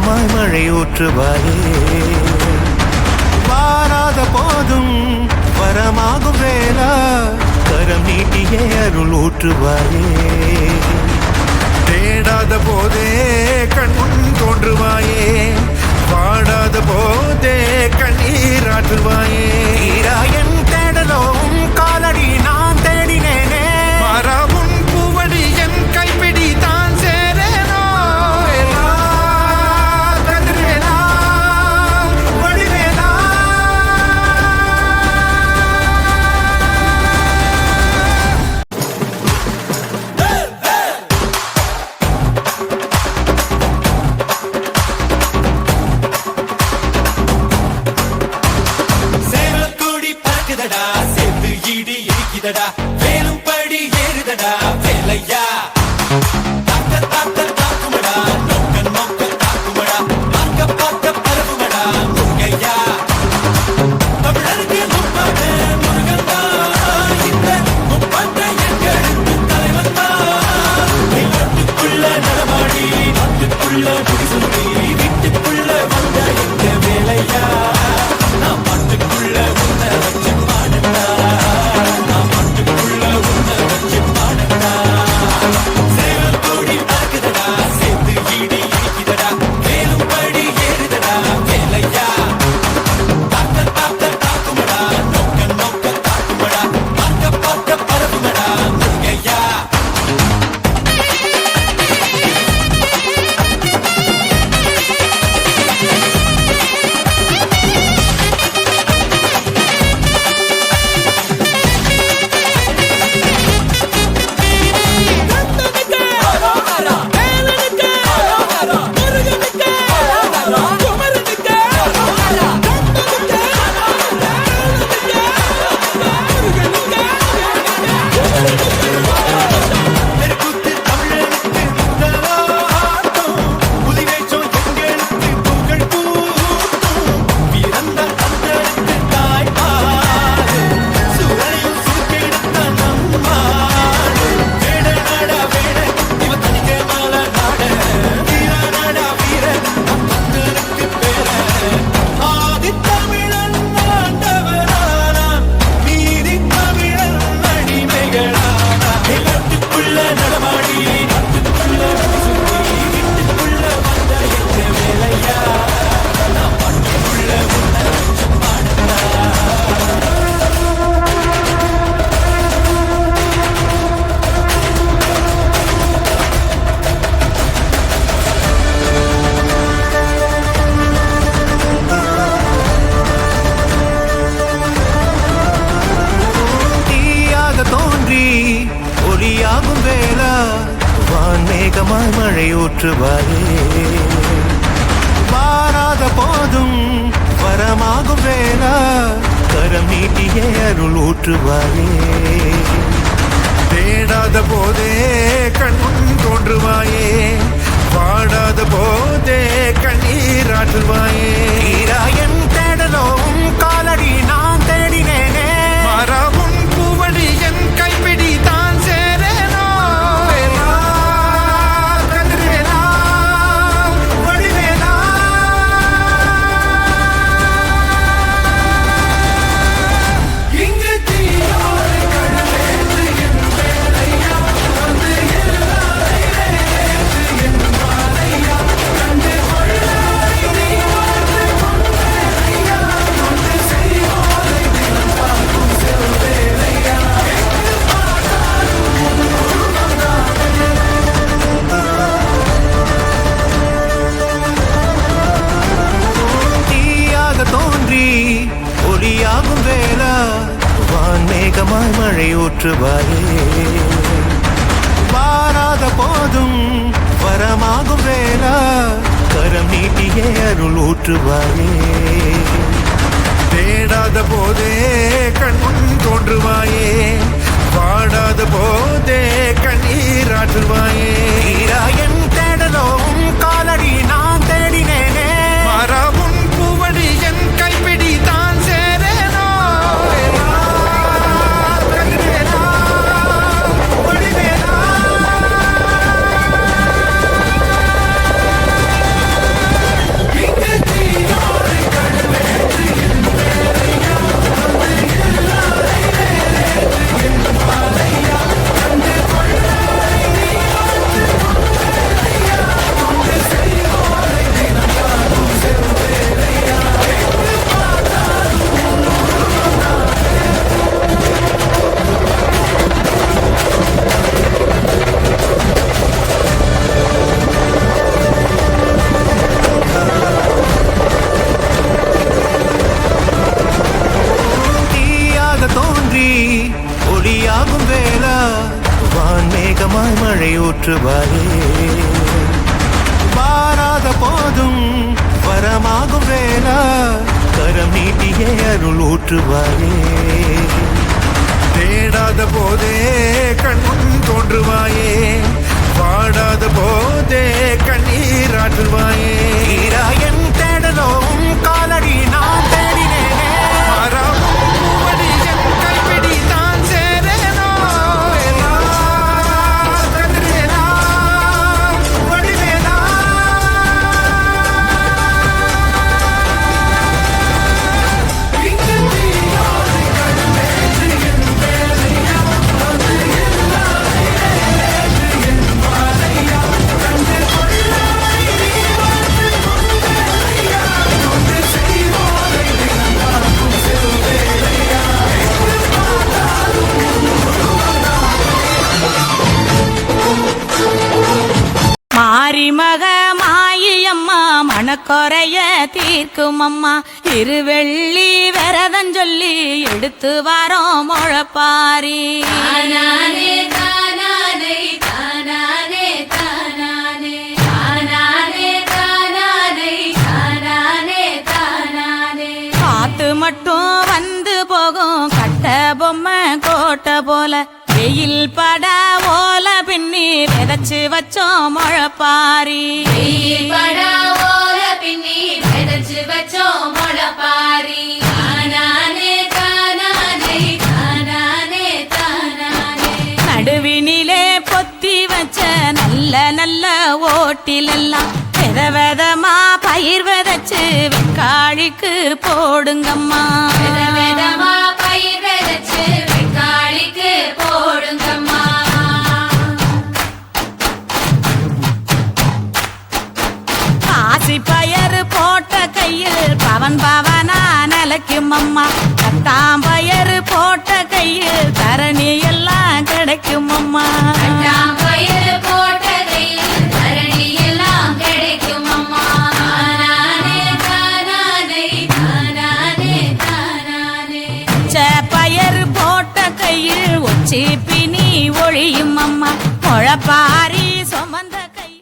வான்மேகமாய் மழை ஊற்றுவாயே. வாராத போதும் வரமாகும் வேளா கரம் நீட்டியே அருள் ஊற்றுவாயே. தேடாத போதே கண்முன் தோன்றுவாயே, பாடாத போதே கண்ணீர் ஆற்றுவாயே. என் தேடலும் காலடி நான் தேடினேனே, மாறாவும் பூவடி என் கைப்பிடி தான் சேரேனோ. கதிர்வேலா வடிவேலா வேலும் படி ஏறுதடா வேலையா. தாக்க தாக்க தாக்குமடா, நோக்க நோக்க தாக்குமடா, பார்க்க பார்க்க பரவுமடா முருகையா. தமிழருக்கு முப்பாடு முருகன் தான், இந்த முப்பாட்டை எங்களுக்கு தலைவன் தான். நாட்டுக்குள்ள நடமாடி நாட்டுக்குள்ள முடிசூடி வீட்டுக்குள்ள வந்த எங்க வேலையா. நான் பாட்டுக்குள்ள உன்னை வச்சு பாடுடா, வான்மேகமாய் மழை ஊற்றுவாயே. வாராத போதும் வரமாகும் வேளா கரம் நீட்டியே அருள் ஊற்றுவாயே. தேடாத போதே கண்முன் தோன்றுவாயே, பாடாத போதே கண்ணீர் ஆற்றுவாயே. என் தேடலும் காலடி நான் தேடினேனே, மாறாவும் பூவடி என் கைப்பிடி தான் சேரேனோ. கதிர்வேலா வடிவேலா இங்கு தீயோடு கடலேற்று என் வேலையா, வந்து எல்லாரை ஏற்று என் மாலையா, கண்டு கொள்ளாய் நீ வாழ்ந்து கொண்டேனையா, வந்து செய்வோரை தினம் பார்க்கும் செல்வேலையா. தீயாக தோன்றி ஒளியாகும் வேளா வான்மேகமாய் மழை ஊற்றுவாயே. வாராத போதும் வரமாகும் வேளா கரம் நீட்டியே அருள் ஊற்றுவாயே. தேடாத போதே கண்முன் தோன்றுவாயே, பாடாத போதே கண்ணீர் ஆற்றுவாயே. என் தேடலும் காலடி நான் தேடினேனே, மாறாவும் பூவடி என் கைப்பிடி தான் சேரேனோ. கதிர்வேலா வடிவேலா வான்மேகமாய் மழை ஊற்றுவாயே வாராத போதும் வரமாகும் வேளா கரம் நீட்டியே அருள் ஊற்றுவாயே தேடாத போதே கண் தோன்றுவாயே வாடாத போதே கண்ணீராற்றுவாயே என் தேடலும் காலடி நான் தேடினேனே மாறாவும் பூவடி என் கைப்பிடி தான் சேரேனோ கதிரேனா வடிவேனா மாரிமக மாயம்மா மணக்கொறைய தீர்க்கும் அம்மா இருவெள்ளி விரதம் சொல்லி எடுத்து வரோம் முழப்பாரி தானானே தானானே தானானே தானானே தானானே தானானே தானானே தானானே காத்து மட்டும் வந்து போகும் கட்ட பொம்மை கோட்டை போல வெயில் பட ஓல பின்னி விதைச்சு வச்சோம் முழப்பாரி வெயில் படா ஓல பின்னி விதைச்சு வச்சோம் முளப்பாரி தானானே தானானே தானானே தானானே நடுவினிலே பொத்தி வச்ச நல்ல நல்ல ஓட்டிலெல்லாம் விதமா பயிர் விதைச்சு வெக்காளிக்கு போடுங்கம்மா விதவிதமா பயிர் விதைச்சு வெக்காளிக்கு போடுங்கம்மா ஆசி பயறு போட்ட கையில் பவன் பவனா நிலைக்கும் அம்மா கத்தாம்பயறு போட்ட கையில் தரணி எல்லாம் கிடைக்கும் அம்மா கட்டாம் பயிர் போட்டதையில் தரணி எல்லாம் கிடைக்கும் அம்மா தானானே தானானே தானானே தானானே பயறு போட்ட கையில் ஒச்சி பினி ஒழியும் அம்மா முழப்பாரி சுமந்த கையில்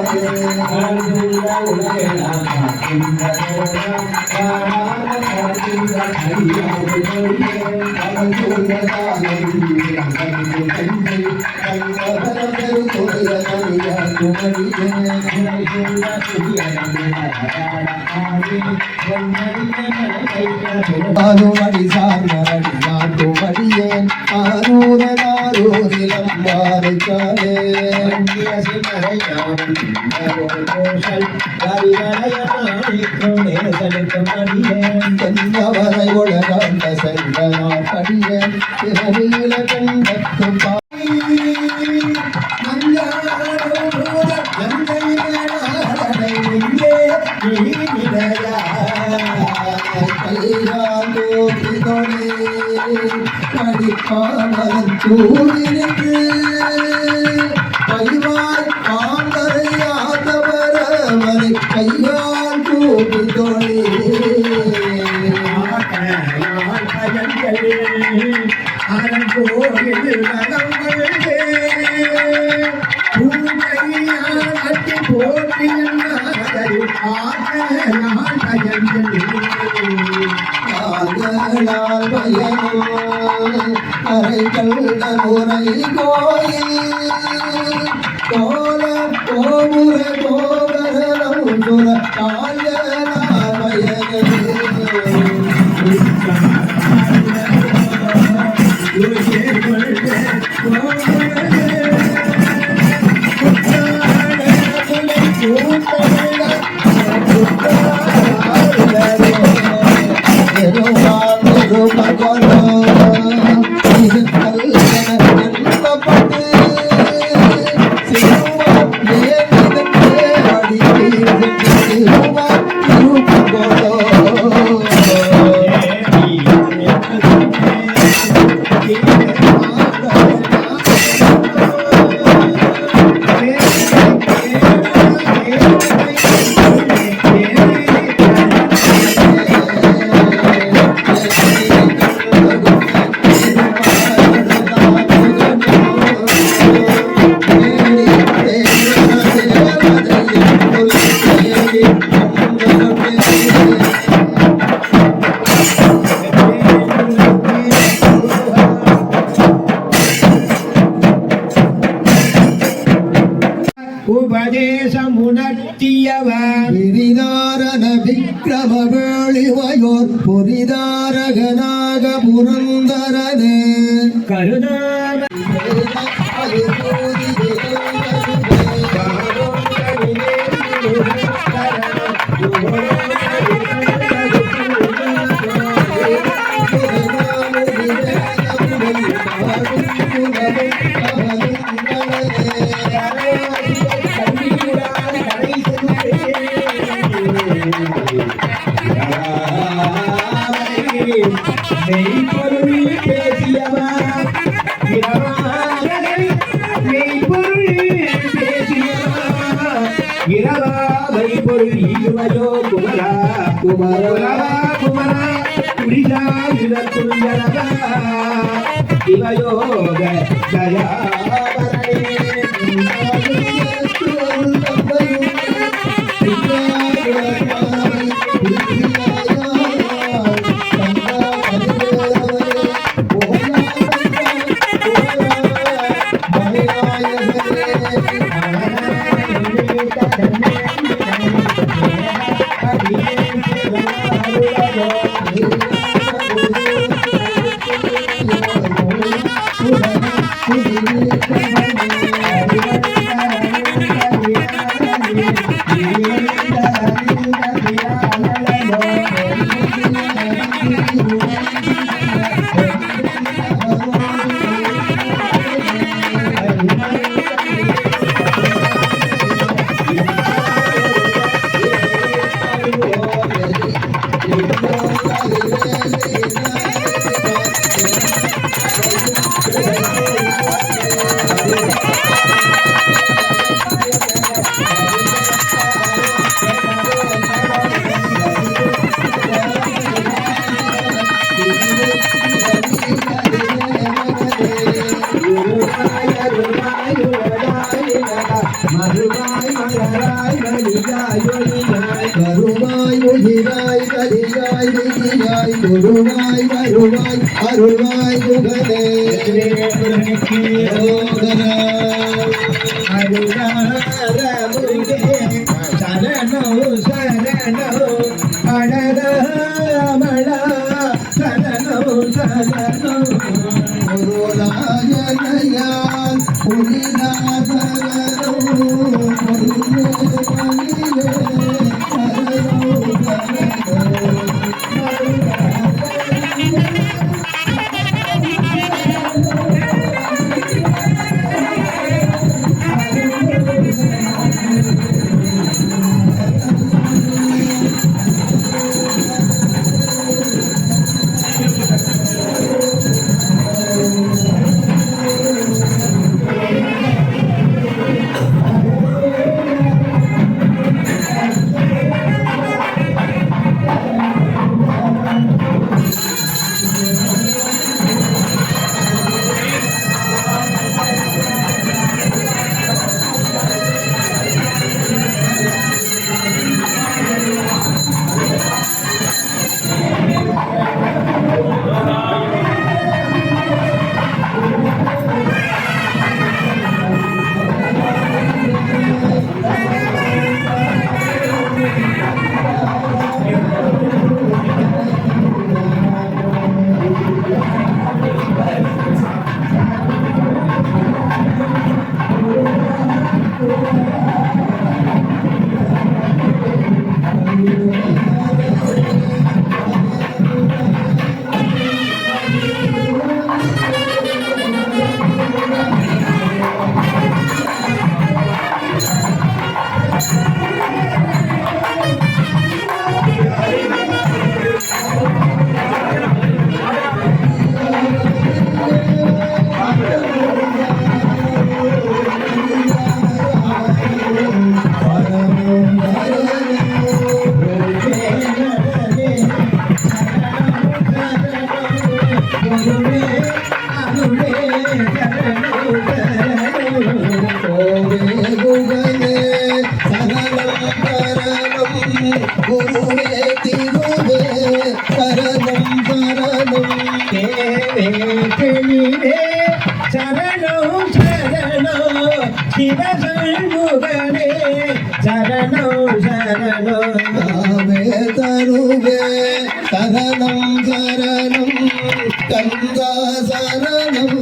Thank you. ஆறுமடி சார்ந்தடியான் ஆரூரிலம் மாறுக்காலே கந்தவரை உலகாண்ட செல்வனார் படியன் பிறவியில கண்டத்தும் படிப்பாளன் தூவிருக்கு கைவாய் பாம்பரையாதவரவரை கையால் கூப்பி தோழி அறைகண்ட முறை கோயில் கோல கோமுற கோபரம் சுர உபதேசமுணர்த்தியவர் விரிதாரண விக்ரம வேளிவையோர் பொரிதாரகனாக புரந்தரனே கருணாம மெய்ப்பொருள் பேசியவர் இரவாவை பொருள் ஈடுவதோ குமரா குமரா குமரா குடிசா இலக்குள்ளவா சிவயோக வருவாய் உயிராய் கலியாய் விதியாய் குருவாய் வருவாய் அருள்வாய் குகனே சரணோ சரணோ அழகமள சரணோ சரணோ குருநாயனையால் புனிதாசரணோ குருவே பணியே சரணோ குருவே திருவே சரணம் சரணம் தேவே சரணோ சரணோ சிவசண்முகனே சரணோ சரணோ தாவே தருவே சரணம் சரணம் கங்கா சரணம்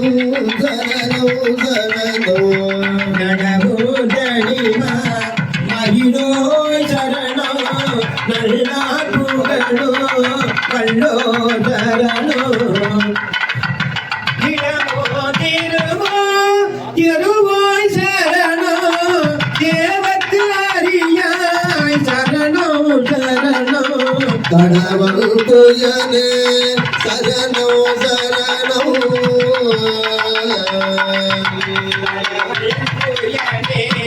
சரணம் சரணம் நடவு தனிமா மகிழோ சரணோ நல்லா புகழோ கல்லோ சரணோ இளமோ திருவோ திருவாய் சரணோ தேவத்து அறியாய் சரணோ சரணோ கடவுள் துயனே சரணோ சரணோ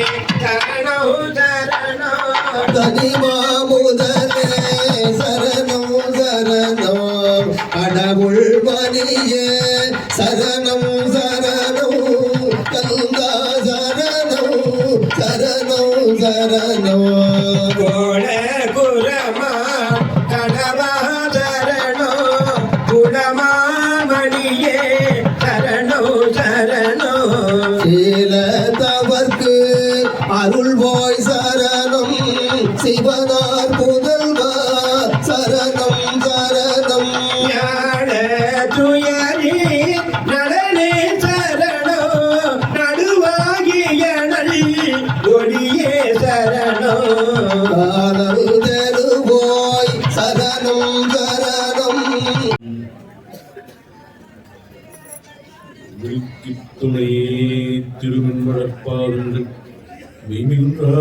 சரணோ சரணோ தனிமா முதலே சரணம் சரணம் கடவுள் மணியே சரணம் சரணம் கங்கா சரணம் சரணம் சரணம் கோள குரமா கடவா சரணோ குலமா மணியே சரணோ சரணோ சீல தவர்க்கு அருள்வாய் சரணம் சிவனார் புதல்வா சரணம் சரணம் ஞான துயரி நடனே சரணோ நடுவாகிய நல் ஒளியே சரணோ காதல் தெருவோய் சரணம் சரணம் துணையே திருவெண்மழப்பாதங்கள் மெய்மிகுன்றா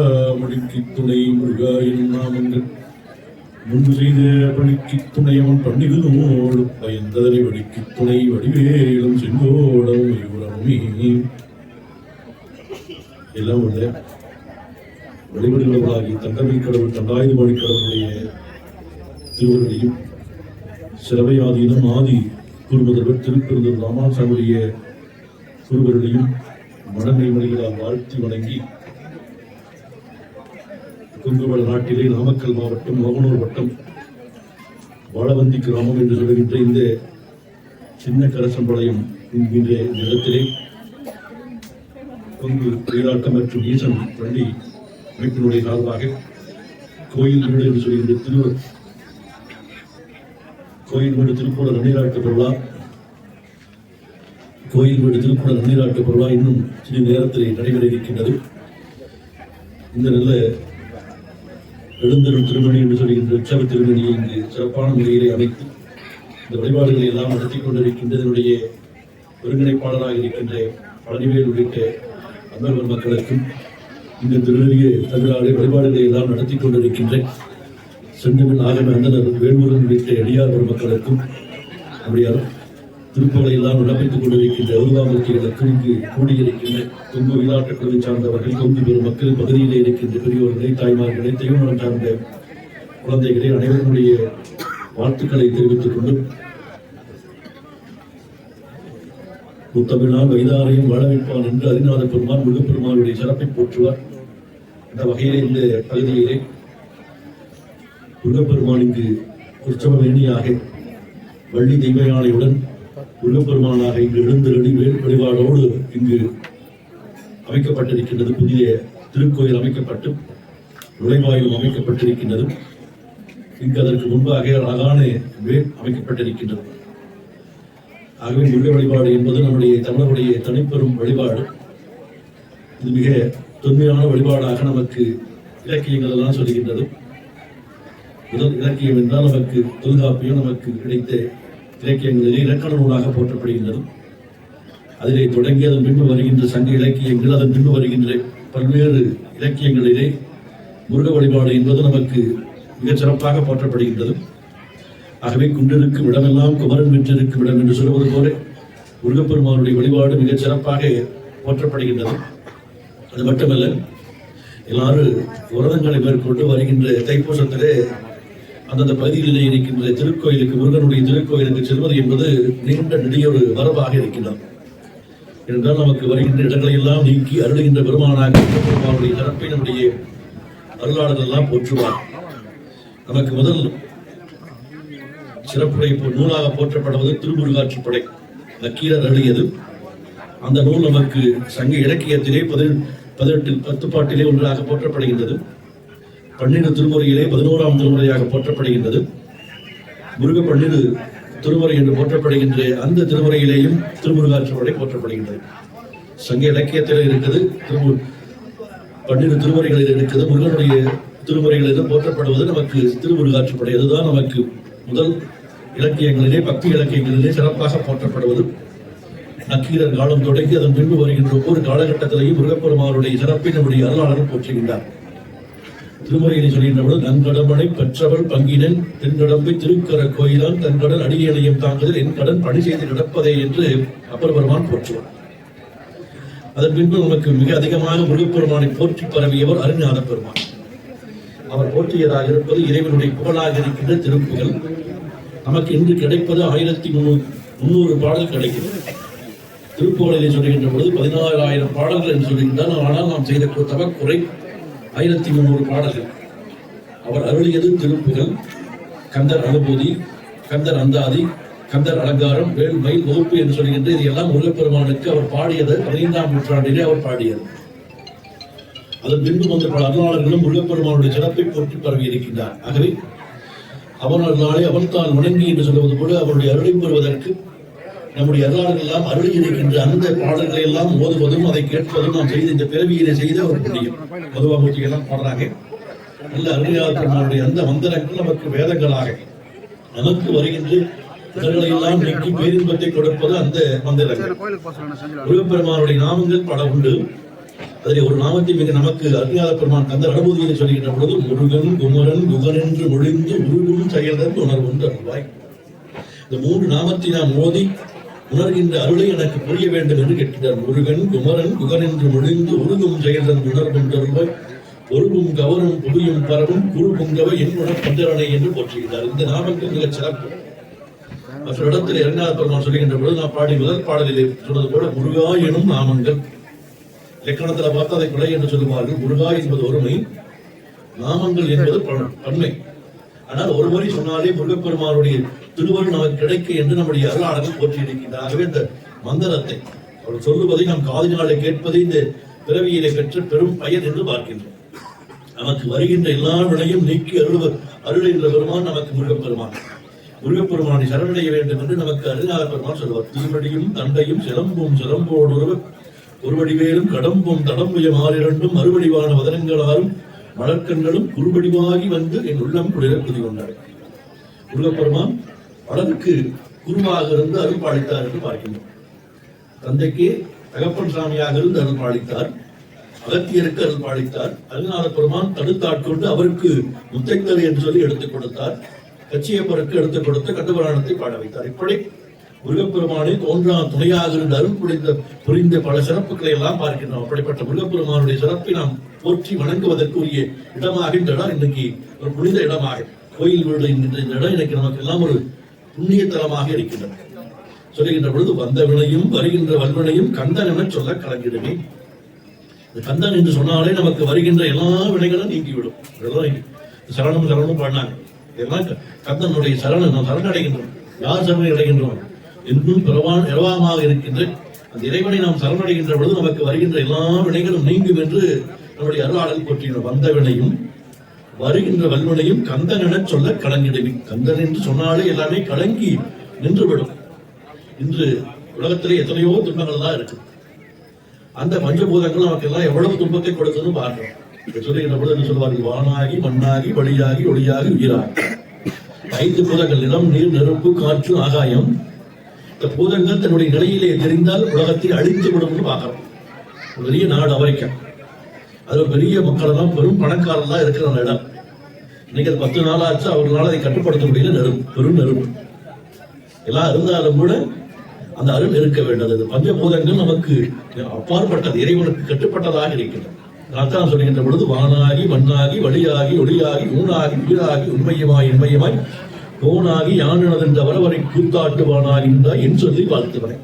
மடிக்கு துணை முருகா எனும் நாமங்கள் முன்பு செய்த பணிக்கு துணையவன் பண்டிகனோடு பயந்ததனை வடிக்கு துணை வடிவேலும் செங்கோடம் மயூரமே எல்லாம் உள்ள வழிபடுகிறவர்களாகி தங்கமை கடவுள் தண்டாயுத மணி கடவுளுடைய திருவருளையும் சிறவையாதீனம் ஆதி குருமுதல்வர் திருப்பெருந்தூர் ராமாசாமியுடைய குருவருளையும் மனமை மொழிகளால் வாழ்த்தி வணங்கி கொங்குவள நாட்டிலே நாமக்கல் மாவட்டம் மோகனூர் வட்டம் வாழவந்தி கிராமம் என்று சொல்லுகின்ற இந்த சின்ன கரசம்பாளையம் என்கின்ற நிலத்திலே கொங்கு உயிராட்டம் மற்றும் ஈசன் பள்ளி அமைப்பினுடைய சார்பாக கோயில் வீடு என்று சொல்கின்ற கோயில் வீடு திருப்பூர நன்னீராட்டு விழா இன்னும் சிறிது நேரத்திலே நடைபெற இருக்கின்றது. இந்த நல்ல எழுந்தருள் திருமணி என்று சொல்கின்ற உற்சவ திருமணியை இங்கு சிறப்பான முறையிலே அமைத்து இந்த வழிபாடுகளை எல்லாம் நடத்தி கொண்டிருக்கின்றதனுடைய ஒருங்கிணைப்பாளராக இருக்கின்ற பழனிவேல் உள்ளிட்ட அன்பர் மக்களுக்கும் இந்த திருநெறிய தமிழாலே வழிபாடுகளை எல்லாம் நடத்தி கொண்டிருக்கின்ற செந்தமிழ் ஆகம அந்தனர் வேல்முருகன் உள்ளிட்ட எளியார் மக்களுக்கும் நம்முடைய திருப்புகளை எல்லாம் நடப்பித்துக் கொண்டிருக்கின்ற உருவாமூர்த்திகளுக்கும் இங்கு கூடியிருக்கின்ற கொங்கு விளையாட்டுக் குழுவை சார்ந்தவர்கள் கொங்கு பெரும் மக்கள் பகுதியிலே இருக்கின்ற பெரியோர்களை தாய்மார்களை தெய்வமனம் சார்ந்த குழந்தைகளை அனைவருடைய வாழ்த்துக்களை தெரிவித்துக் கொண்டு முத்தமிழால் வைதாரையும் வாழ வைப்பான் என்று அறிநாத பெருமான் முருகப்பெருமானுடைய சிறப்பை போற்றுவார். இந்த வகையிலே இந்த பகுதியிலே முருகப்பெருமான் இங்கு உற்சவ வேணியாக வள்ளி தெய்வ யானையுடன் முருகப்பெருமானாக இங்கு எழுந்தருளி வேல் வழிபாடோடு இங்கு அமைக்கப்பட்டிருக்கின்றது. புதிய திருக்கோயில் அமைக்கப்பட்டு நுழைவாயிலும் அமைக்கப்பட்டிருக்கின்றது. இங்கு அதற்கு முன்பாக அழகான வேல் அமைக்கப்பட்டிருக்கின்றது. ஆகவே முருக வழிபாடு என்பது நம்முடைய தமிழருடைய தனிப்பெரும் வழிபாடு. இது மிக தொன்மையான வழிபாடாக நமக்கு இலக்கியங்கள் எல்லாம் சொல்கின்றது. முதல் இலக்கியம் என்றால் நமக்கு தொல்காப்பியம் நமக்கு கிடைத்த இலக்கியங்களிலே இலக்கண நூலாக போற்றப்படுகின்றது. அதிலே தொடங்கி அதன் பின்பு வருகின்ற சங்க இலக்கியங்கள், அதன் பின்பு வருகின்ற பல்வேறு இலக்கியங்களிலே முருக வழிபாடு என்பது நமக்கு மிகச் சிறப்பாக போற்றப்படுகின்றது. ஆகவே குன்றிருக்கும் இடமெல்லாம் குமரன் வென்றிருக்கும் இடம் என்று சொல்வது போல முருகப்பெருமானுடைய வழிபாடு மிகச் சிறப்பாக போற்றப்படுகின்றது. அது மட்டுமல்ல, எல்லாரும் விரதங்களை மேற்கொண்டு வருகின்ற தைப்பூசத்திலே அந்தந்த பகுதிகளிலே இருக்கின்ற திருக்கோயிலுக்கு, முருகனுடைய திருக்கோயிலுக்கு செல்வது என்பது நீண்ட நெடியொரு வரவாக இருக்கின்றது. என்றால் நமக்கு வருகின்ற இடங்களை எல்லாம் நீக்கி அருளுகின்ற பெருமானாக பெருமானுடைய சிறப்பை நம்முடைய அருளாளர்கள் எல்லாம் போற்றுவார். நமக்கு முதல் சிறப்புரை நூலாக போற்றப்படுவது திருமுருகாற்றுப்படை, நக்கீரர் அருளியது. அந்த நூல் நமக்கு சங்க இலக்கியத்திலே 18 பாட்டிலே ஒன்றாக போற்றப்படுகின்றது. 12 திருமுறையிலே 11ஆம் திருமுறையாக போற்றப்படுகின்றது. முருக 12 திருமுறை என்று போற்றப்படுகின்ற அந்த திருமுறையிலேயும் திருமுருகாற்றுப்படை போற்றப்படுகின்றது. சங்க இலக்கியத்தில் இருக்கிறது, 12 திருமுறைகளில் இருக்கிறது. முருகனுடைய திருமுறைகளில் போற்றப்படுவது நமக்கு திருமுருகாற்றுப்படை. அதுதான் நமக்கு முதல் இலக்கியங்களிலே, பக்தி இலக்கியங்களிலே சிறப்பாக போற்றப்படுவது. நக்கீரர் காலம் தொடங்கி அதன் பின்பு வருகின்ற ஒவ்வொரு காலகட்டத்திலேயும் முருகப்பெருமானுடைய சிறப்பை நம்முடைய அருளாளர் போற்றுகின்றார். திருமுறையிலே சொல்கின்றபோது, நன்கடம்பனை பெற்றவள் பங்கினன் தென்கடம்பை திருக்கர கோயிலான் தன்கடன் அடியேனையும் தாங்குதல் என் கடன் பணி செய்து கிடப்பதே என்று அப்பர் பெருமான் போற்றுவார். அதன் பின்பு நமக்கு மிக அதிகமாக முருகப்பெருமானை போற்றி பரவியவர் அருஞான பெருமான். அவர் போற்றியதாக இருப்பது இறைவனுடைய புகழாக இருக்கின்ற திருப்புகள். நமக்கு இன்று கிடைப்பது 1300 பாடல் கிடைக்கிறது. திருப்புகளிலே சொல்கின்ற பொழுது 16,000 பாடல்கள் என்று சொல்கின்றார். ஆனால் நாம் செய்த தவக்குறை 1300 பாடல்கள். அவர் அருளியது திருப்புகள், கந்தர் அனுபூதி, கந்தர் அந்தாதி, கந்தர் அலங்காரம், வேல் மயில் வகுப்பு என்று சொல்கின்ற இதையெல்லாம் முருகப்பெருமானுக்கு அவர் பாடியது 15ஆம் நூற்றாண்டிலே அவர் பாடியது. அதன் பின்பு வந்த பல அருளாளர்களும் முருகப்பெருமானுடைய சிறப்பை போற்றி பரவி இருக்கின்றார். ஆகவே அவனாலே அவன் தான் வணங்கி என்று சொல்வது போல அவருடைய அருளை பெறுவதற்கு நம்முடைய அருளாளர்கள் எல்லாம் அருளி இருக்கின்ற அந்த பாடல்களை எல்லாம் ஓதுவதும் அதை கேட்பதும் நாம் செய்த இந்த பிறவியிலே செய்த ஒரு புண்ணியம். மதுவாமூர்த்தி எல்லாம் பாடுறாங்க. நல்ல அருளியாளர்களுடைய அந்த மந்திரங்கள் நமக்கு வேதங்களாக நமக்கு வருகின்ற இதர்களை எல்லாம் நீக்கி பேரின்பத்தை கொடுப்பது அந்த மந்திரங்கள். முருகப்பெருமானுடைய நாமங்கள் பல உண்டு. அதில் ஒரு நாமத்தை மிக நமக்கு அருஞான பெருமான் கந்தர் அனுபூதியை சொல்கின்ற பொழுது, முருகன் குமரன் குகன் என்று மொழிந்து உருகும் செயல்தன் உணர்வுண்டு அருள்வாய். இந்த 3 நாமத்தை நாம் மோதி உணர்கின்ற அருளை எனக்கு புரிய வேண்டும் என்று கேட்கிறார். முருகன் குமரன் குகன் என்று மொழிந்து உருகும் செயல்தன் உணர்வுண்டு அருள்வாய். பொருளும் கவரும் புவியும் பரவும் குரு பொங்கவை என் பஞ்சரனை என்று போற்றுகிறார். இந்த நாமங்கள் மிகச் சிறப்பு. மற்ற இடத்தில் அருஞான பெருமான் சொல்கின்ற பொழுது நாம் பாடி முதல் பாடலில் சொன்னது போல முருகா எனும் நாமங்கள். இலக்கணத்தில் பார்த்து அதை குலை என்று சொல்லுவார்கள். முருகா என்பது ஒருமை, நாமங்கள் என்பது பன்மை. ஆனால் ஒரு முறை சொன்னாலே முருகப்பெருமானுடைய திருவருள் நமக்கு கிடைக்க என்று நம்முடைய அருளாளர்கள் போற்றி இருக்கின்றார். ஆகவே இந்த மந்திரத்தை அவர் சொல்லுவதை நாம் காதினாலே கேட்பதை இந்த பிறவியிலே பெற்ற பெரும் பயன் என்று பார்க்கின்றோம். நமக்கு வருகின்ற எல்லா வினையும் நீக்கி அருளுகின்ற பெருமான் நமக்கு முருகப்பெருமான். முருகப்பெருமானை சரணடைய வேண்டும் என்று நமக்கு அருளாள பெருமான் சொல்வார். தீமடியும் தண்டையும் சிலம்பும் சிலம்போடு ஒருவடிவேலும் கடம்பும் தடம்புயம் ஆறிரண்டும் மறுவடிவான வதனங்களாரும் மலர்க்கண்களும் குறுவடிவாகி வந்து என் உள்ளம் குளிர குதி கொண்டார். முருகப்பெருமான் பலருக்கு குருவாக இருந்து அருள் பாலித்தார் என்று பார்க்கின்றோம். தந்தைக்கு தகப்பன் சாமியாக இருந்து அருள் பாலித்தார், அகத்தியருக்கு அருள் பாலித்தார். அருளாள பெருமான் தடுத்தாட்கொண்டு அவருக்கு முத்தைத்தலை என்று சொல்லி எடுத்துக் கொடுத்தார். கச்சியப்பருக்கு எடுத்துக் கொடுத்த கட்டுபுராணத்தை பாட வைத்தார். இப்படி முருகப்பெருமானை தோன்றா துணையாக இருந்து அருள் புரிந்த பல சிறப்புகளை எல்லாம் பார்க்கின்றோம். அப்படிப்பட்ட முருகப்பெருமானுடைய சிறப்பை நாம் போற்றி வணங்குவதற்கு உரிய இடமாக இந்த இடம் இன்னைக்கு ஒரு புனித இடமாக கோயில் வீடு என்கின்ற இந்த இடம் இன்னைக்கு நமக்கு எல்லாம் ஒரு புண்ணிய தலமாக இருக்கின்றது. சொல்லுகின்ற பொழுது வந்த வினையும் வருகின்ற வல்வினையும் கந்தன் என சொல்ல கலங்கிடுமே. இந்த கந்தன் என்று சொன்னாலே நமக்கு வருகின்ற எல்லா வினைகளும் நீங்கிவிடும். சரணம் சரணம் பண்ணாங்க. இதெல்லாம் கந்தனுடைய சரணம் நாம் சரணடைகின்றோம். யார் சரணை அடைகின்றோம்? இன்னும் பிரவாகமாக இருக்கின்ற அந்த இறைவனை நாம் சரணடைகின்ற பொழுது நமக்கு வருகின்ற எல்லா வினைகளும் நீங்கும் என்று நம்முடைய அருளாளர்கள் போற்றினார். வந்த வினையும் வருகின்ற வல்வினையும் கந்தன் என சொல்ல கலங்கிடுமே. கந்தன் என்று சொன்னாலே எல்லாமே கலங்கி நின்றுவிடும். இன்று உலகத்திலே எத்தனையோ துன்பங்கள் தான் இருக்கு. அந்த பஞ்சபூதங்கள் நமக்கு எல்லாம் எவ்வளவு துன்பத்தை கொடுத்ததுன்னு பார்க்கிறோம். சொல்லுகின்ற பொழுது என்ன சொல்வார்கள்? வானாகி மண்ணாகி வழியாகி ஒளியாகி உயிராகி 5 பூதங்கள் நிலம் நீர் நெருப்பு காற்று ஆகாயம். இந்த பூதங்கள் தன்னுடைய நிலையிலே தெரிந்தால் உலகத்தை அழித்து விடும் பார்க்கிறோம். பெரிய நாடு அமெரிக்கா, அது பெரிய மக்கள் எல்லாம் பெரும் பணக்காரன் தான் இருக்கிற இடம். இன்னைக்கு 10 நாளாச்சு அவர்களால் அதை கட்டுப்படுத்த முடியல. நெருப்பு, பெரும் நெருப்பு எல்லாம் இருந்தாலும் கூட அந்த அருள் இருக்க வேண்டது. பஞ்சபூதங்கள் நமக்கு அப்பாற்பட்டது, இறைவனுக்கு கட்டுப்பட்டதாக இருக்கின்றது. நான் சொல்லுகின்ற பொழுது வானாகி மண்ணாகி வழியாகி ஒளியாகி ஊனாகி உயிராகி உண்மையுமாய் இன்மையுமாய் கோனாகி யானதென்ற வரவரை கூத்தாட்டுவானாகின்றாய் என்று சொல்லி வாழ்த்துவனை.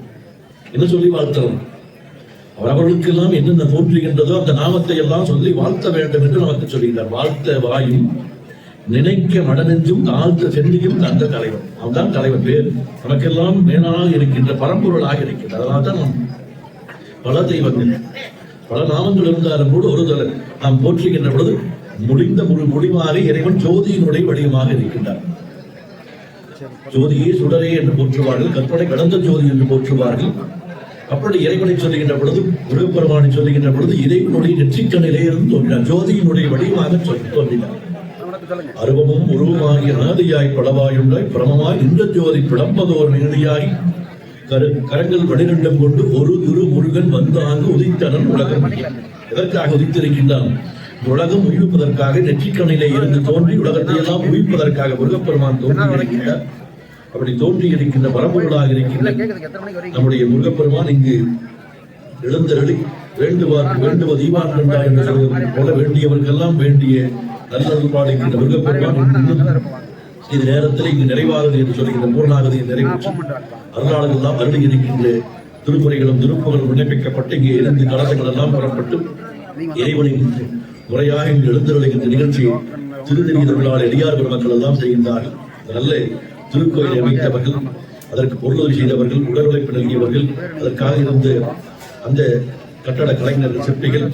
என்ன சொல்லி வாழ்த்தணும்? அவர்களுக்கெல்லாம் என்னென்ன தோன்றுகின்றதோ அந்த நாமத்தை எல்லாம் சொல்லி வாழ்த்த வேண்டும் என்று நமக்கு சொல்லுகிறார். வாழ்த்த வாயும் நினைக்க மடனெஞ்சும் தாழ்த்த சென்னியும் தந்த தலைவன். அவன்தான் தலைவன். பேர் நமக்கெல்லாம் மேலாக இருக்கின்ற பரம்பொருளாக இருக்கின்ற. அதனால்தான் பல தெய்வங்கள் பல நாமங்கள் இருந்தாலும் கூட ஒரு தலை நாம் போற்றுகின்ற பொழுது முடிந்த முடிவாக இறைவன் ஜோதியினுடைய வடிவமாக இருக்கின்றார். ஜோதியே சுடரே என்று போற்றுவார்கள், கற்பனை கடந்த ஜோதி என்று போற்றுவார்கள். அப்படி இறைவனை சொல்லுகின்ற பொழுது, முருகப்பெருமானை சொல்லுகின்ற பொழுது இறைவனுடைய நெற்றிக்கண்ணிலே இருந்து தோன்றினார். ஜோதியினுடைய வடிவமாக தோன்றினார். அருவமும் உருவமாகி அனாதியாய் பலவாயுண்டாய் பிரமமாய் இந்த ஜோதி பிளம்பதோர் நிகழ்ச்சியாகி கரங்கள் 12 கொண்டு ஒரு திரு முருகன் வந்தாங்க உதித்தனன் உலகம். எதற்காக உதித்திருக்கின்றான்? உலகம் உயிர்ப்பதற்காக, நெற்றிக்கண்ணிலே இருந்து தோன்றி உலகத்தை எல்லாம் உயிர்ப்பதற்காக முருகப்பெருமான் தோன்றி இருக்கின்றார். அப்படி தோன்றி இருக்கின்ற பரம்பொருளாக இருக்கின்ற நம்முடைய முருகப்பெருமான் இங்கு எழுந்தருளி வேண்டுவது ஈவான் கண்டா என்று சொல்வதற்கு போல வேண்டியவர்களெல்லாம் வேண்டிய நல்லருள் பாடுகின்ற முருகப்பெருமான் இது நேரத்தில் இங்கு நிறைவாகுது என்று சொல்லுகின்ற பூர்ணாகதியை நிறைவேற்றி அருளாளர்கள் எல்லாம் அருளி இருக்கின்ற திருமுறைகளும் திருப்புகளும் விண்ணப்பிக்கப்பட்டு இங்கே இருந்து கலசங்கள் எல்லாம் புறப்பட்டு இறைவனின் முறையாக இங்கு எழுந்தருளுகின்ற நிகழ்ச்சியை திருநெறி தமிழால் எளியார் பெருமக்கள் எல்லாம் செய்கின்றார்கள். நல்ல திருக்கோயிலை அமைத்தவர்கள், அதற்கு பொருளுதவி செய்தவர்கள், உடல் உழைப்பு நல்கியவர்கள், அதற்காக இருந்த அந்த கட்டட கலைஞர்கள், சிற்பிகள்,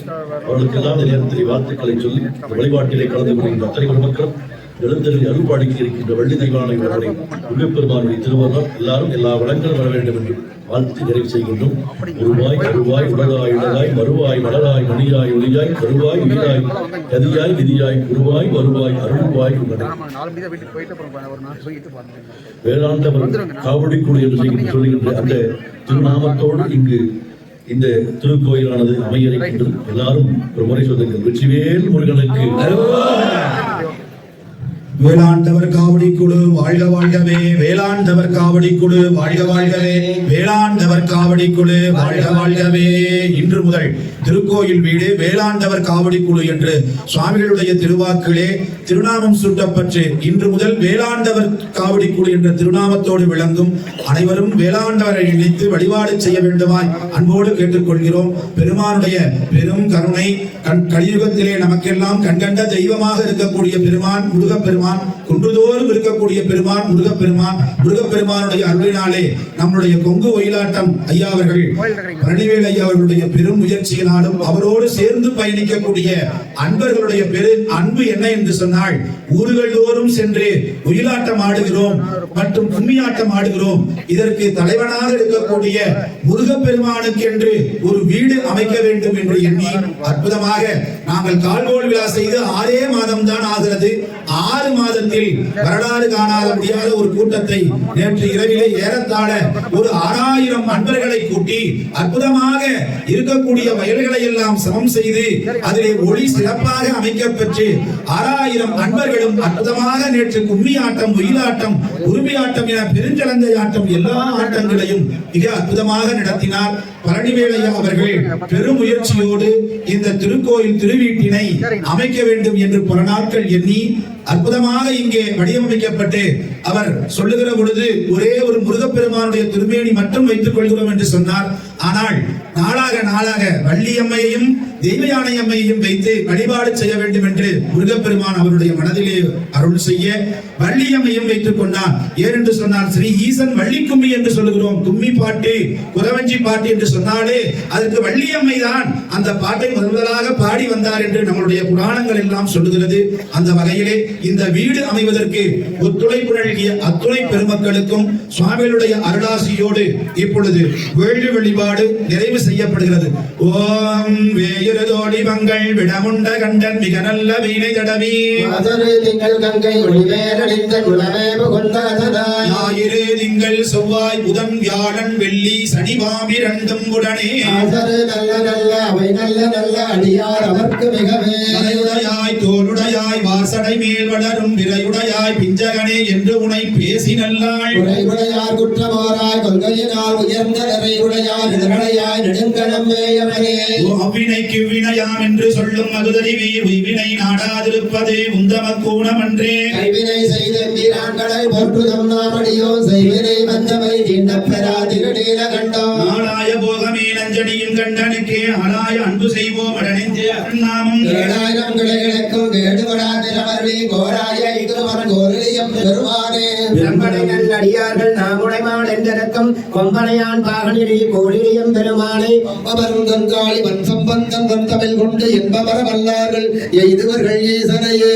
அவர்களுக்கெல்லாம் இந்த நேரத்தில் வாழ்த்துக்களை சொல்லி வழிபாட்டிலே கலந்து கொள்கின்ற அத்தனை பெருமக்களும் எழுந்தருளி அருள்பாடிக்கு இருக்கின்ற வள்ளி தெய்வானை அவர்களை முருகப்பெருமானுடைய திருவருளால் எல்லாரும் எல்லா வளங்களும் வர வேண்டும் என்று வாழ்த்து நிறைவு செய்கின்றோம். உருவாய் கருவாய் உடலாய் உடலாய் வருவாய் மலராய் மணியாய் ஒளியாய் கருவாய் உயிராய் கதியாய் விதியாய் குருவாய் வருவாய் அருள்வாய் உடனே வேளாண்டவர் காவடிக்குழு என்று சொல்லுகின்ற அந்த திருநாமத்தோடு இங்கு இந்த திருக்கோயிலானது அமைய இருக்கின்றது. எல்லாரும் ஒரு முறை சொல்லுங்கள். வெற்றிவேல் முருகனுக்கு. வேளாண்டவர் காவடி குழு வாழ்க வாழ்கவே வேளாண்டவர் காவடி குழு வாழ்க வாழ்கவே வேளாண்டவர் காவடி குழு வாழ்க வாழ்கவே. இன்று முதல் திருக்கோயில் வீடு வேளாண்டவர் காவடி குழு என்று சுவாமிகளுடைய திருவாக்கிலே திருநாமம் சூட்டப்பட்டு இன்று முதல் வேளாண்டவர் காவடி குழு என்ற திருநாமத்தோடு விளங்கும். அனைவரும் வேளாண்டவரை நினைத்து வழிபாடு செய்ய வேண்டுமாய் அன்போடு கேட்டுக்கொள்கிறோம். பெருமானுடைய பெரும் கருணை கலியுகத்திலே நமக்கெல்லாம் கண்கண்ட தெய்வமாக இருக்கக்கூடிய பெருமான் முருகப்பெருமான், குன்றுதோறும் இருக்கக்கூடிய பெருமான் முருகப்பெருமான், முருகப்பெருமானுடைய அருளினாலே நம்முடைய கொங்கு ஒயிலாட்டம் ஐயா அவர்கள் பழனிவேல் ஐயா அவர்களுடைய பெரும் முயற்சியினாலும் அவரோடு சேர்ந்து பயணிக்கக்கூடிய அன்பர்களுடைய பெரு அன்பு என்ன என்று சொன்னால், ஊர்கள் தோறும் சென்று ஒயிலாட்டம் ஆடுகிறோம் மற்றும் கும்மியாட்டம் ஆடுகிறோம். இதற்கு தலைவனாக இருக்கக்கூடிய முருகப்பெருமானுக்கு என்று ஒரு வீடு அமைக்க வேண்டும் என்று எண்ணி அற்புதமாக நாங்கள் கால்கோள் விழா செய்து 6 மாதம் தான் ஆகிறது. 6 மாதத்தில் வரலாறு காணாத முடியாத ஒரு கூட்டத்தை நேற்று இரவிலே ஏறத்தாழ ஒரு 6000 அன்பர்களை கூட்டி அற்புதமாக இருக்கக்கூடிய வயல்களை எல்லாம் சமம் செய்து அதிலே ஒளி சிறப்பாக அமைக்கப்பெற்று 6000 அன்பர்களும் அற்புதமாக நேற்று கும்மி ஆட்டம், ஒயிலாட்டம், உருமி ஆட்டம் என பெருஞ்சலங்கை ஆட்டம் எல்லா ஆட்டங்களையும் மிக அற்புதமாக நடத்தினார். பழனிவேலையா அவர்கள் பெரும் முயற்சியோடு இந்த திருக்கோயில் திருவீட்டினை அமைக்க வேண்டும் என்று பல நாட்கள் எண்ணி அற்புதமாக இங்கே வடிவமைக்கப்பட்டு அவர் சொல்லுகிற பொழுது ஒரே ஒரு முருகப்பெருமானுடைய திருமேனி மட்டும் வைத்துக் கொள்கிறோம் என்று சொன்னார். ஆனால் நாளாக வள்ளியம்மையையும் தெய்வ யானை அம்மையையும் வைத்து வழிபாடு செய்ய வேண்டும் என்று முருகப்பெருமான் அவருடைய மனதிலே அருள் செய்ய வள்ளியம்மையும் வைத்துக் கொண்டார். ஏனென்று சொன்னால் ஸ்ரீ ஈசன் வள்ளி கும்மி என்று சொல்லுகிறோம். கும்மி பாட்டு, குறவஞ்சி பாட்டு என்று சொன்னாலே அதற்கு வள்ளியம்மை தான் அந்த பாட்டை முதலாக பாடி வந்தார் என்று நம்முடைய புராணங்கள் எல்லாம் சொல்லுகிறது. அந்த வகையிலே இந்த வீடு அமைவதற்கு ஒத்துழைப்பு நல்கிய அத்துணை பெருமக்களுக்கும் சுவாமிகளுடைய அருளாசியோடு இப்பொழுது வேள்வி வழிபாடு நிறைவு செய்யப்படுகிறது. ஓம் வேயுரதோடி மங்கள் விடமுண்ட கண்டன் மிக நல்ல வீணை தடவி திங்கள் கங்கை ஞாயிறு திங்கள் செவ்வாய் புதன் வியாழன் வெள்ளி சனிவாமி இரண்டும் உடனே நல்ல நல்ல அவை நல்ல நல்ல அடியார் அவர்க்கு மிகவே தலையுடையாய் தோளுடையாய் வாசடை மேல் வளரும் விரையுடையாய் பிஞ்சகனே என்று உனை பேசி நல்லாள் உடையார் குற்றமோராய் கொள்கையினால் உயர்ந்த நிறைவுடையார் இடர்களையாய் நெடுங்கணம் மேயவனே அவ்வினைக்கு வினையாம் என்று சொல்லும் மகுதறிவீர் உய்வினை நாடாதிருப்பதே உந்தமக்கூணம் அன்றே கைவினை செய்த வீரான்களை போற்றுதம் நாமடியோ செய்வினை வந்தவை தீண்ட பெறாதிகடீல கண்டோம் நாளாய போகமே நஞ்சனியும் கண்டனுக்கே ஆளாய அன்பு செய்வோம் அடனெஞ்சே அருநாமம் 7000 கிளைகளுக்கும் கேடுபடாதிரவர்வி கோராய இதுமன் கோரியம் பெருமானே பிரம்பனை நல்லடியார்கள் நாமுடைமான் என்றனுக்கும் கொம்பனையான் பாகனிரி கோடியம் பெருமானை அவரும் தன்காளி வன் சம்பந்தன் வன் தமிழ் கொண்டு என்பவர வல்லார்கள் எய்துவர்கள் ஈசனையே.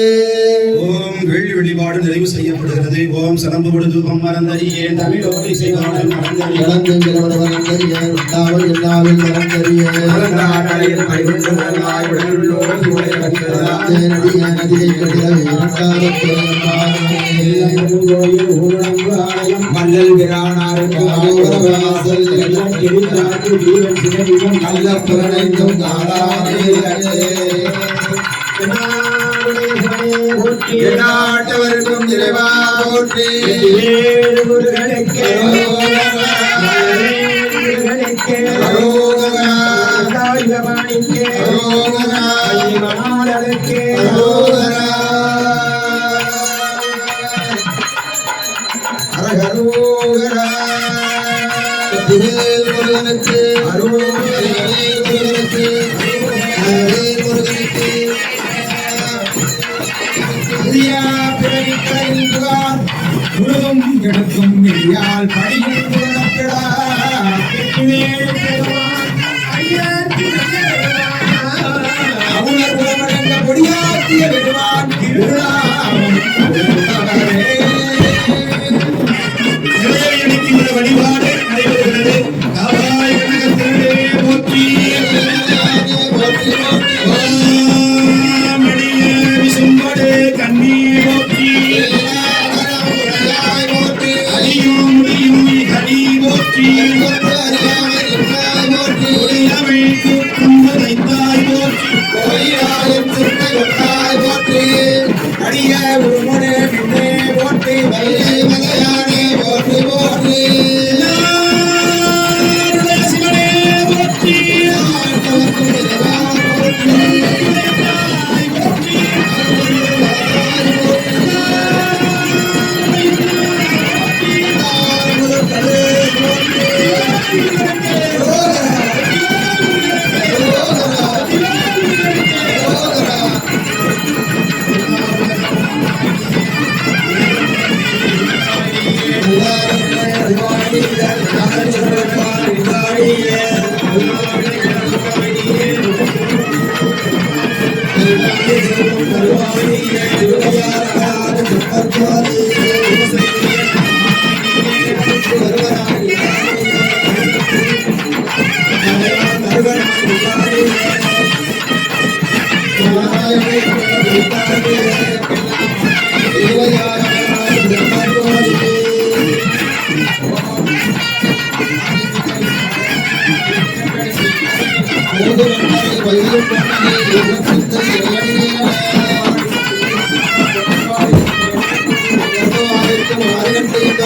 ஓம் வேள்வி வழிபாடு நிறைவு செய்யப்படுகிறது. ஓம் சலம்பு விடுதூபம் மறந்தறியே தமிழோடி செய்வாளன் மறந்தறியே மல்லல் விரானாருக்கு நல்ல புரணைந்தும் நாட்டவருக்கும் இறைவா போற்றி முருகனுக்கு முருகனுக்கு உலகம் எடுக்கும் மெய்யால் படியாத்திய விடுவான் வழிபாடு நடைபெறுகிறது. காவாய் கனகத்திலே போற்றி விசும்படு கண்ணீ போற்றி அடியும் முடியும் ஹரி போற்றி கும்பதைத்தாய் போற்றி அடிய ஒரு முறை போற்றி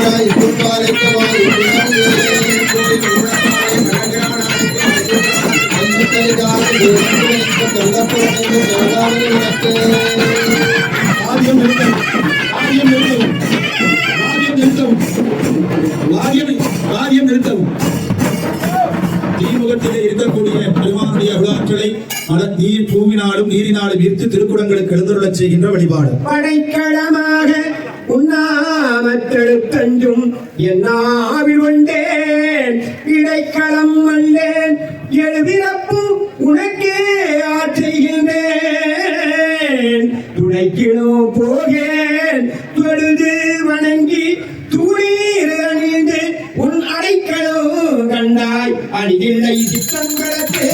குருவாராய் குருவாலைக்கமாய் வாத்தியம் நிறுத்தவும். வாத்தியம் நிறுத்தவும். வாத்தியம் நிறுத்தவும். வாத்தியம் நிறுத்தவும். தீமுகத்திலே இருக்கக்கூடிய பெருமானுடைய அருளாற்றலை நீர் பூவினாலும் நீரினாலும் ஈர்த்து திருக்குடங்களுக்கு எழுந்தருளச் செய்கின்ற வழிபாடு. படைக்களமாக உண்ணாமற்றெழுத்தஞ்சும் என்னாவில் கொண்டேன் இடைக்களம் அல்லேன் எழுபிறப்பு உனக்கே ஆற்றுகின்றேன் துணைக்கினோ போகேன் தொழுது வணங்கி துணீர் அணிந்து உன் அடைக்கலோ கண்டாய் அணியில்லை சித்தங்களுக்கு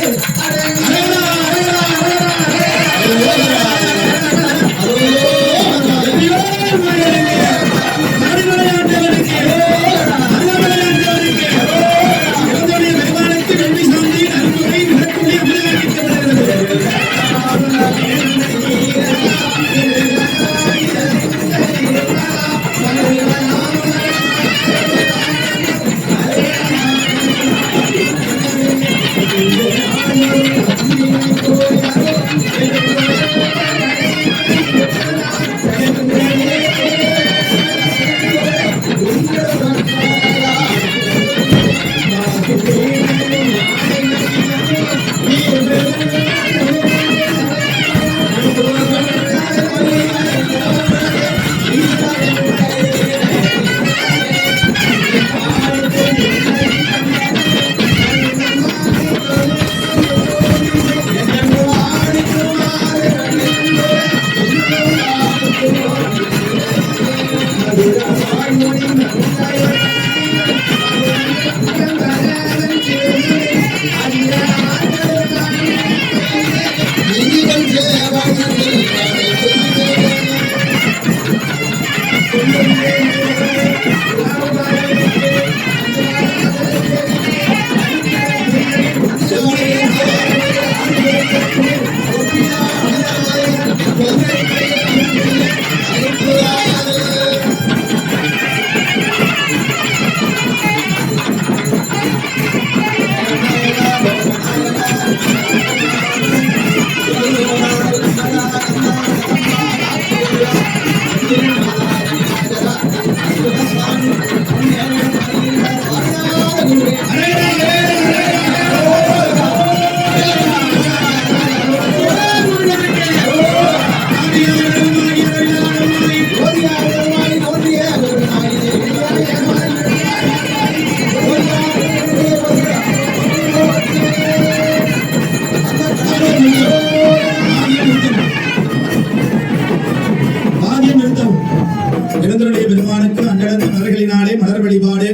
எழுந்தருடைய பெருமானுக்கு அங்கடந்த மலர்களினாலே மலர் வழிபாடு.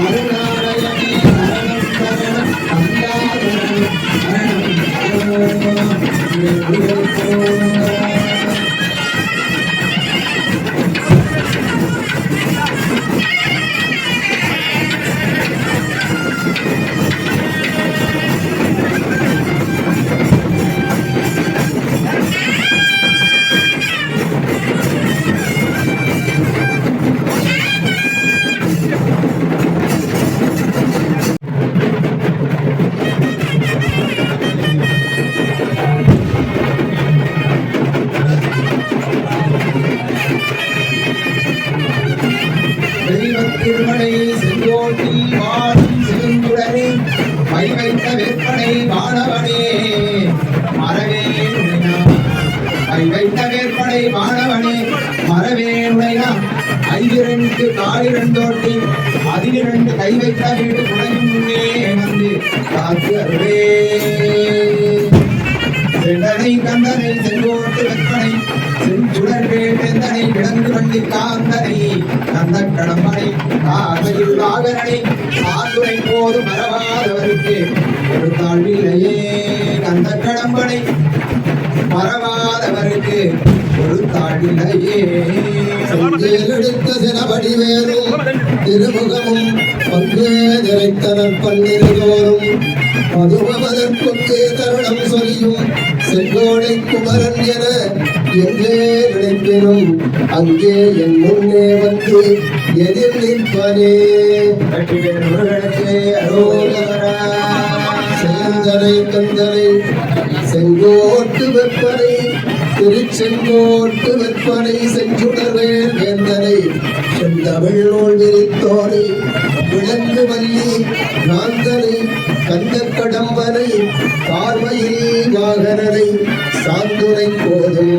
அருணாலயனி வாழும் சிறுங்குடனே மை வைத்த வேற்பனை மாணவனே மரவே மை வைத்த வேற்பனை மாணவனே மரவே உடையா ஐவிரண்டு காலிரண்டோட்டி அதிலிரண்டு கை வைத்த வீடு குடையும் முன்னே வந்து காத்து அருளே செண்டனை கந்தனை செங்கோட்டு வெப்பனை செஞ்சுடர் வேண்டனை கிடங்கு வண்டி காந்தனை கந்த கடம்பனை காதையில் வாகனனை சாதுரை போது மறவாதவருக்கு ஒரு தாழ்வில்லையே கந்த கடம்பனை மறவாதவருக்கு ஒரு தாழ்வில்லையே எடுத்த சிலபடி வேறும் திருமுகமும் பங்கே நிறைத்தனர் பன்னிருதோறும் மதுமதற்கொண்டு தருணம் சொல்லியும் செங்கோடை குமரன் என எங்கே நினைப்பினும் அங்கே என் முன்னே வந்து எதிர் நிற்பனே செந்தனை கந்தனை செங்கோட்டு வெப்பனை திருச்செங்கோட்டு வெப்பனை செஞ்சுடரே வேந்தனை செந்தமிழ் நூல் விரித்தோனை விளங்கு வள்ளி நாந்தனை கந்த கடம்பனை பார்வையில் வாகனனை சாந்துரை போதும்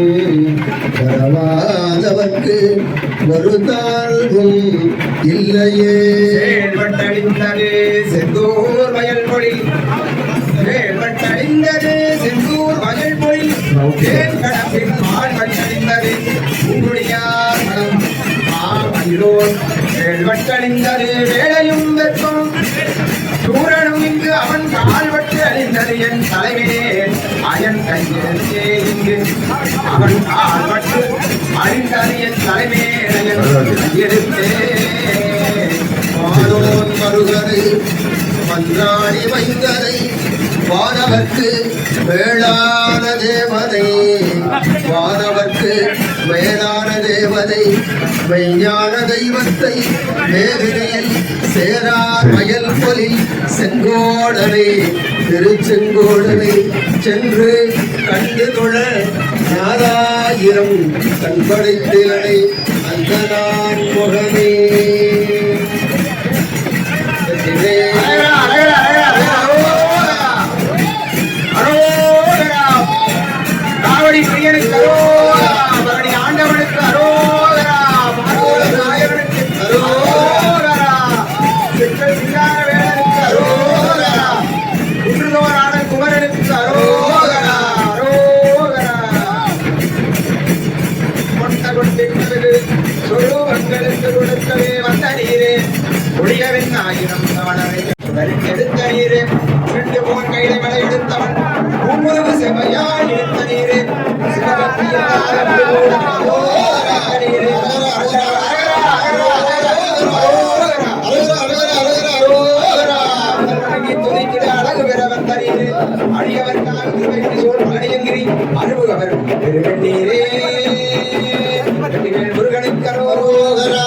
பரவாதவர்க்கு ஒரு தாழ்வும் இல்லையே வேல்வட்டடிந்தது செந்தூர் வயல்மொழி வேல்வட்டடிந்தது செந்தூர் வயல்மொழி வேல்கடப்பின் மால்வட்டடிந்தது உங்களுடையார் மனம் ஆவல்லோர் வேல்வட்டடிந்தது வேலையும் வெப்பம் சூரனும் இங்கு அவன் கால்வட்டு அழிந்தது என் தலைவினே அயன் கையிலே இங்கு அவன் கால்வட்டு அழிந்தது என் தலைமையே எடுத்தே வானோன் மருகனை மன்றாடி வைந்தனை வானவர்க்கு மேலான தேவனை வானவர்க்கு மேலான தேவனை மெய்ஞான தெய்வத்தை மேதினியில் சேரார் வயல் பொலில் செங்கோடனை திருச்செங்கோடனை சென்று கண்டு தொழ நாலாயிரம் கண்படைத்திலனை அந்த நான் முகமே காவடி பிரியனுக்கு அரோகரா பரணி ஆண்டவனுக்கு அரோகரா மாதோர நாயகனுக்கு அரோகரா சிக்கல் சிங்கார வேலனுக்கு அரோகரா குன்றுதோரான குமரனுக்கு அரோகரா அரோகரா கொண்ட கொண்டிருந்தது சொருவங்களுக்கு கொடுக்கவே வந்த நீரே ஒழியவன் ஆயிரம் தவணரை எடுத்த நீரே சென்று போன் கையில மலை எடுத்தவன் உம்முருகு செவையாய் எடுத்த நீரே அழகு பெற வந்த நீரே அழியவர்காக திருவெட்டி சோழ் அணியங்கிரி அனுபவர் திருவெண்ணீரே முருகனுக்கு அரோகரா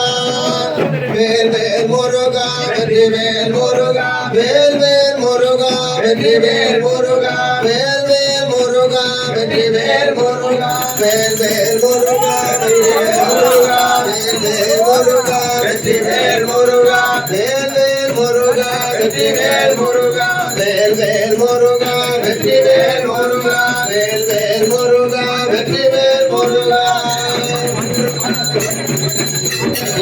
வேல் வேல் முருகா வெற்றி வேல் முருகா வேல் வேல் முருகா வெற்றி வேல் முருகா வேல் வேல் முருகா வெற்றி வேல் முருகா வேல் வேல் முருகா வெற்றி வேல் முருகா வேல் வேல் முருகா வெற்றி வேல் முருகா வேல் வேல் முருகா வெற்றி வேல் முருகா வேல் வேல் முருகா வெற்றி வேல் முருகா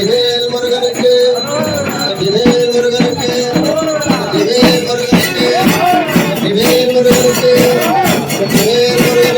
வேல் முருகனுக்கு வேல் முருகனுக்கு வேல் முருகனுக்கு வேல் முருகனுக்கு வேல் முருகனுக்கு வேல் முருகனுக்கு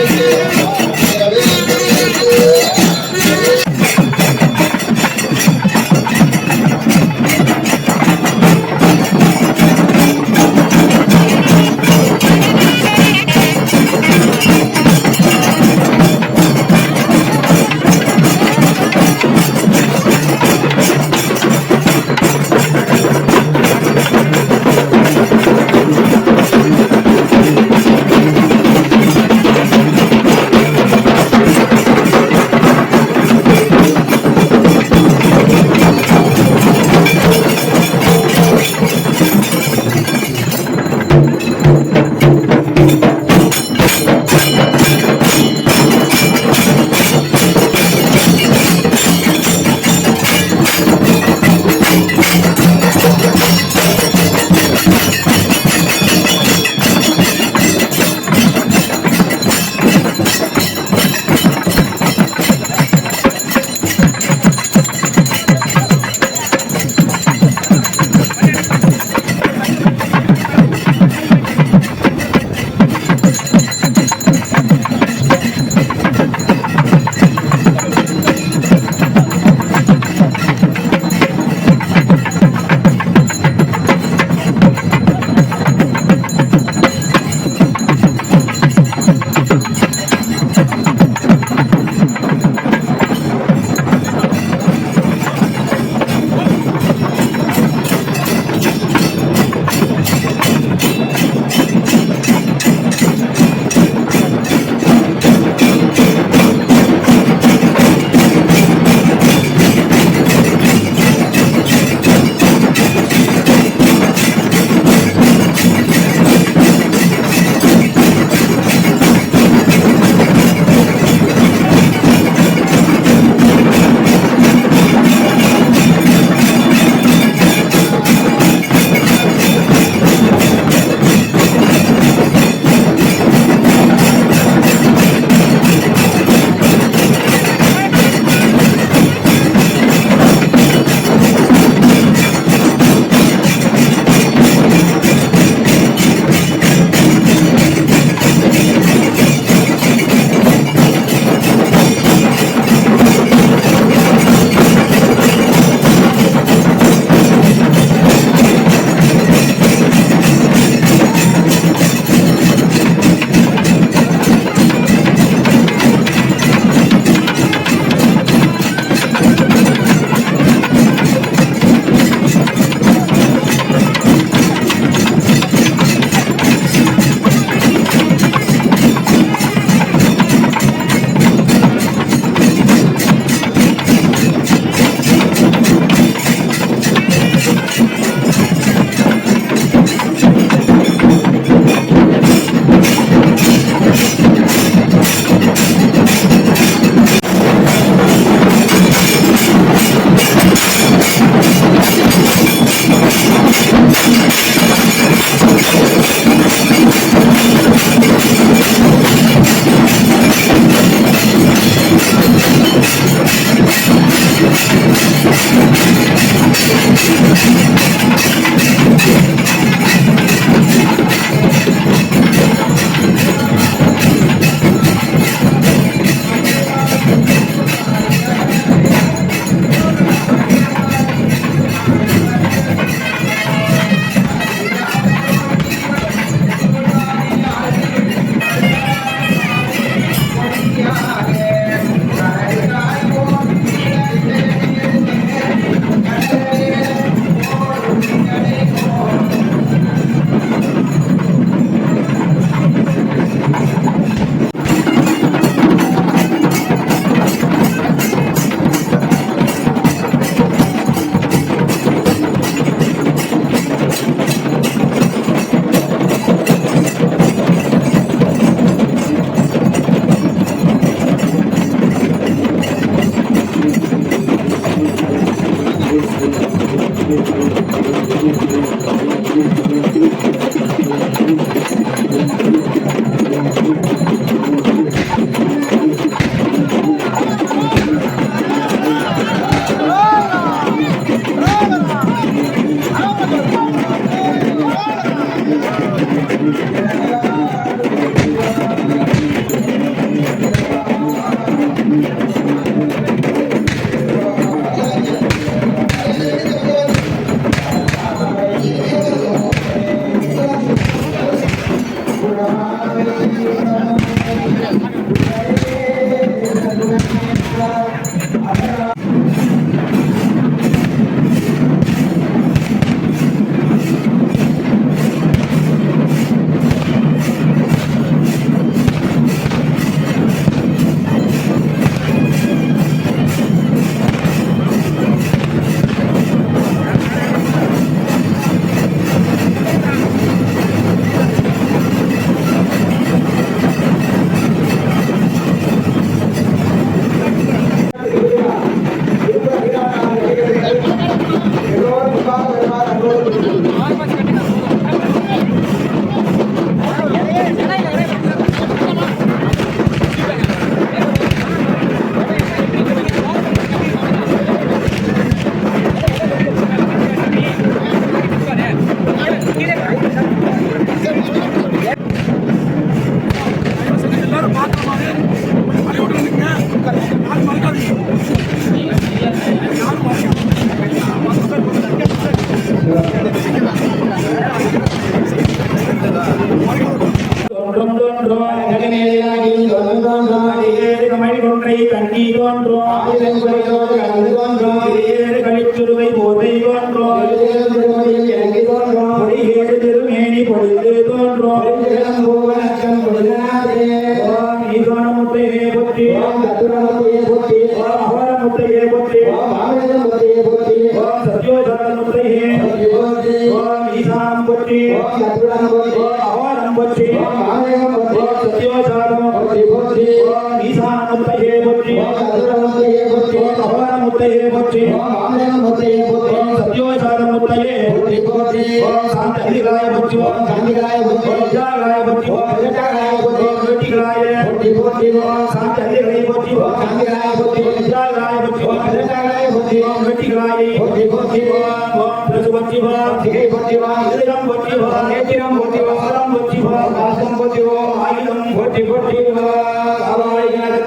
போற்றி ஓம் சத்குணம் போற்றி அவாரம் போற்றி ஓம் ஆலயம் போற்றி சத்யோசாரம் போற்றி போற்றி ஓம் ஈசான முத்தையே போற்றி ஓம் சத்குணம் முத்தையே போற்றி ஓம் அவாரம் முத்தையே போற்றி ஓம் ஆலயம் முத்தையே போற்றி ஓம் சத்யோசாரம் முத்தையே போற்றி போற்றி ஓம் சாந்த அதிகாய போற்றி ஓம் சாந்திகளாய போற்றி ஓம் விஜயாகாய போற்றி ஓம் விஜயகாய போற்றி ஓம் வேட்டிகளாய போற்றி போற்றி ஓம் சாந்த அதிகாய போற்றி ஓம் சாந்திகளாய போற்றி ஓம் விஜயாகாய போற்றி ஓம் விஜயகாய போற்றி ஓம் வேட்டிகளாய போற்றி போற்றி ஓம் பிரசு போற்றி சிகை போற்றி இதயம் போற்றி நேத்திரம் போற்றி வாரம் போற்றி வாசம் போற்றி ஆயுதம் போற்றி போற்றி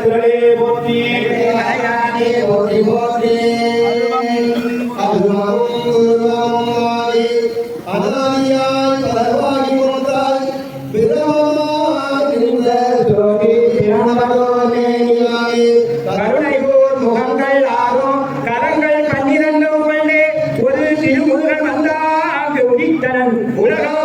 திரளே போற்றி போற்றி போற்றி அதானியாய் பலவாகி கொண்டாய் பிரமமாய் இருந்த ஜோதி பிரணவதோனேயாய் கருணை போர் முகங்கள் ஆறும் கரங்கள் 12 கொண்டு ஒரு திருமுருகன் வந்தான் உதித்தனன் உலகம்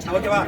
ஓகேவா